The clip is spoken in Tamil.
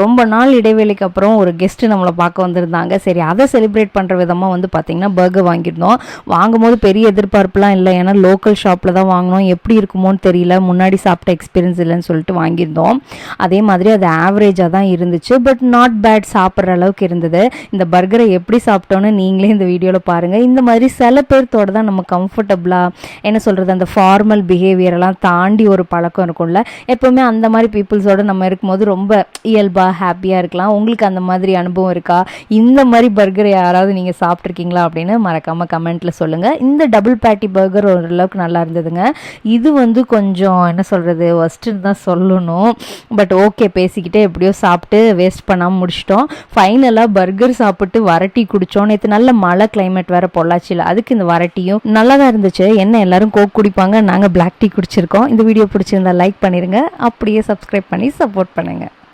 ரொம்ப நாள் இடைவெளிக்கு அப்புறம் ஒரு கெஸ்ட்டு நம்மளை பார்க்க வந்திருந்தாங்க. சரி, அதை செலிப்ரேட் பண்ணுற விதமாக வந்து பார்த்திங்கன்னா பர்கர் வாங்கியிருந்தோம். வாங்கும்போது பெரிய எதிர்பார்ப்புலாம் இல்லை, ஏன்னா லோக்கல் ஷாப்பில் தான் வாங்கினோம். எப்படி இருக்குமோன்னு தெரியல, முன்னாடி சாப்பிட்ட எக்ஸ்பீரியன்ஸ் இல்லைன்னு சொல்லிட்டு வாங்கியிருந்தோம். அதே மாதிரி அது ஆவரேஜாக தான் இருந்துச்சு, பட் நாட் பேட், சாப்பிட்ற அளவுக்கு இருந்தது. இந்த பர்கரை எப்படி சாப்பிட்டோன்னு நீங்களே இந்த வீடியோவில் பாருங்கள். இந்த மாதிரி சில பேர்த்தோட தான் நம்ம கம்ஃபர்டபுளாக என்ன சொல்கிறது, அந்த ஃபார்மல் பிஹேவியரெல்லாம் தாண்டி ஒரு பழக்கம் இருக்கும்ல, எப்போவுமே அந்த மாதிரி பீப்புள்ஸோடு நம்ம இருக்கும்போது ரொம்ப இயல்பாக ஹாப்பியாக இருக்கலாம். உங்களுக்கு அந்த மாதிரி அனுபவம் இருக்கா? இந்த மாதிரி பர்கர் யாராவது நீங்கள் சாப்பிட்ருக்கீங்களா அப்படின்னு மறக்காமல் கமெண்ட்டில் சொல்லுங்கள். இந்த டபுள் பேட்டி பர்கர் ஓரளவுக்கு நல்லா இருந்ததுங்க. இது வந்து கொஞ்சம் என்ன சொல்கிறது, ஒஸ்ட்டுன்னு தான் சொல்லணும். பட் ஓகே, பேசிக்கிட்டே எப்படியோ சாப்பிட்டு வேஸ்ட் பண்ணாமல் முடிச்சிட்டோம். ஃபைனலாக பர்கர் சாப்பிட்டு வரட்டி குடித்தோம். நேற்று நல்ல மழை கிளைமேட் வேறு பொள்ளாச்சியில், அதுக்கு இந்த வரட்டியும் நல்லா தான் இருந்துச்சு. என்ன எல்லாரும் கோக் குடிப்பாங்க, நாங்கள் பிளாக் டீ குடிச்சிருக்கோம். இந்த வீடியோ பிடிச்சிருந்தா லைக் பண்ணிடுங்க, அப்படியே சப்ஸ்கிரைப் பண்ணி சப்போர்ட் பண்ணுங்கள்.